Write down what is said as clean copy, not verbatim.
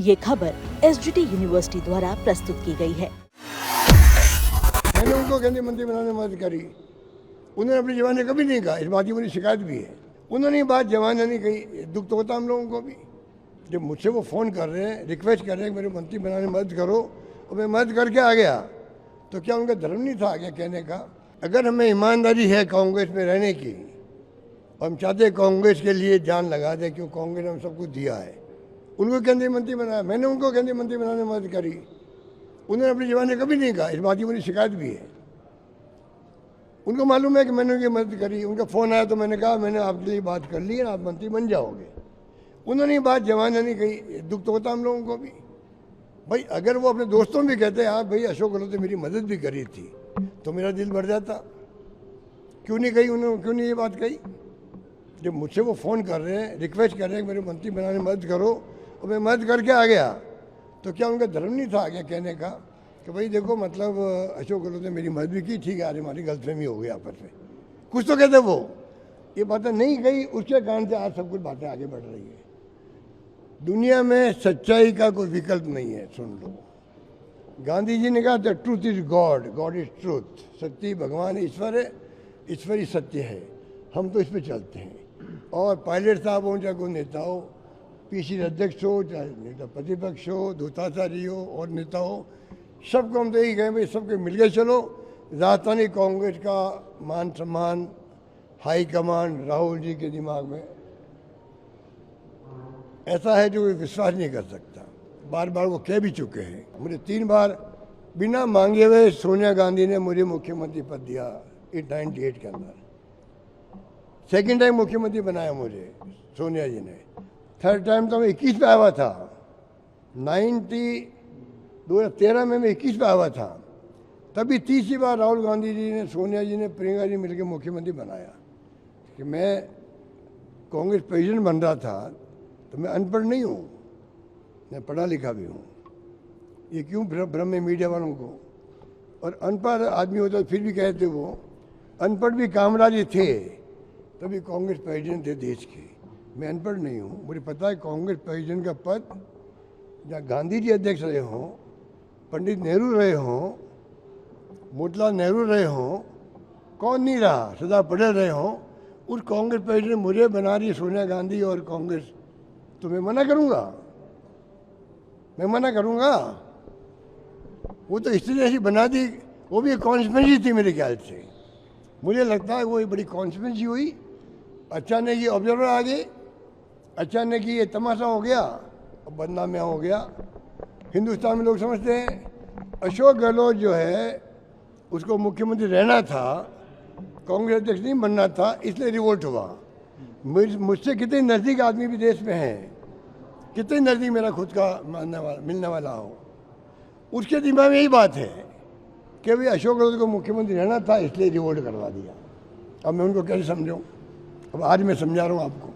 ये खबर SGT university द्वारा प्रस्तुत की गई है। मैंने उनको केंद्रीय मंत्री बनाने में मदद करी। उन्होंने अपनी जवान ने कभी नहीं कहा, इस बात की मेरी शिकायत भी है। उन्होंने ये बात जवान ने नहीं कही, दुख तो होता हम लोगों को भी। जब मुझसे वो फ़ोन कर रहे हैं, रिक्वेस्ट कर रहे हैं कि मेरे मंत्री बनाने में मदद करो, और मैं मदद करके आ गया, तो क्या उनका धर्म नहीं था आगे कहने का? अगर हमें ईमानदारी है कांग्रेस में रहने की, और हम चाहते हैं कांग्रेस के लिए जान लगा दें, क्यों कांग्रेस ने हम सब कुछ दिया है। उनको केंद्रीय मंत्री बनाया, मैंने उनको केंद्रीय मंत्री बनाने में मदद करी। उन्होंने अपनी जवान ने कभी नहीं कहा, इस बात की मेरी शिकायत भी है। उनको मालूम है कि मैंने उनकी मदद करी। उनका फ़ोन आया तो मैंने कहा मैंने आपके लिए बात कर ली है, आप मंत्री बन जाओगे। उन्होंने ये बात जवान ने नहीं कही, दुख तो होता हम लोगों को भी। भाई अगर वो अपने दोस्तों भी कहते हाँ भाई अशोक गहलोत ने मेरी मदद भी करी थी, तो मेरा दिल भर जाता। क्यों नहीं कही उन्होंने, क्यों नहीं ये बात कही? जब मुझसे वो फ़ोन कर रहे हैं, रिक्वेस्ट कर रहे हैं कि मेरे मंत्री बनाने में मदद करो, और मैं मदद करके आ गया, तो क्या उनका धर्म नहीं था आगे कहने का कि भाई देखो मतलब अशोक गहलोत ने मेरी मदद भी की, ठीक है, आज हमारी गलतफहमी हो गई आपस में, कुछ तो कहते वो। ये बातें नहीं कही, उसके कारण से आज सब कुछ बातें आगे बढ़ रही है। दुनिया में सच्चाई का कोई विकल्प नहीं है, सुन लो। गांधी जी ने कहा the truth is God, God is truth. सत्य भगवान ईश्वर है, ईश्वर ही सत्य है। हम तो इस पर चलते हैं। और पायलट साहब हो, चाहे कोई नेता हो, पीसी अध्यक्ष हो, चाहे नेता प्रतिपक्ष हो, दूताचारी हो और नेता हो, सबको हम तो यही कहें भाई सबके मिलकर चलो। राजस्थानी कांग्रेस का मान सम्मान हाई कमांड राहुल जी के दिमाग में ऐसा है जो विश्वास नहीं कर सकता। बार बार वो कह भी चुके हैं। मुझे 3 बार बिना मांगे हुए सोनिया गांधी ने मुझे मुख्यमंत्री पद दिया 98 के अंदर। सेकेंड टाइम मुख्यमंत्री बनाया मुझे सोनिया जी ने। थर्ड टाइम तो मैं 21 पे आया था। 2013 में मैं 21 पे आया था। तभी तीसरी बार राहुल गांधी जी ने, सोनिया जी ने, प्रियंका जी मिलकर मुख्यमंत्री बनाया। कि मैं कांग्रेस प्रेसिडेंट बन रहा था, तो मैं अनपढ़ नहीं हूँ, मैं पढ़ा लिखा भी हूँ। ये क्यों भ्रम है मीडिया वालों को? और अनपढ़ आदमी होता फिर भी कहते वो अनपढ़ भी कामराज ही थे, तभी कांग्रेस प्रेसिडेंट थे देश के। मैं अनपढ़ नहीं हूँ, मुझे पता है कांग्रेस प्रेसिडेंट का पद जहाँ गांधी जी अध्यक्ष रहे हों, पंडित नेहरू रहे हों, मोतीलाल नेहरू रहे हों, कौन नहीं रहा, सरदार पटेल रहे हों, उस कांग्रेस प्रेसिडेंट मुझे बना रही सोनिया गांधी और कांग्रेस, तो मैं मना करूँगा? मैं मना करूँगा? वो तो इसलिए ऐसी बना दी, वो भी एक कॉन्स्पिरेसी थी मेरे ख्याल से। मुझे लगता है वो एक बड़ी कॉन्स्पिरेसी हुई। अचानक ये ऑब्जर्वर आ गए, अचानक ये तमाशा हो गया, अब बदनामियाँ हो गया। हिंदुस्तान में लोग समझते हैं अशोक गहलोत जो है उसको मुख्यमंत्री रहना था, कांग्रेस अध्यक्ष नहीं बनना था, इसलिए रिवोल्ट हुआ। मुझसे कितने नज़दीक आदमी भी देश में हैं, कितने नज़दीक मेरा खुद का मानने वाला मिलने वाला हो, उसके दिमाग में यही बात है कि भाई अशोक गहलोत को मुख्यमंत्री रहना था, इसलिए रिवोल्ट करवा दिया। अब मैं उनको कैसे समझाऊँ? अब आज मैं समझा रहा हूँ आपको।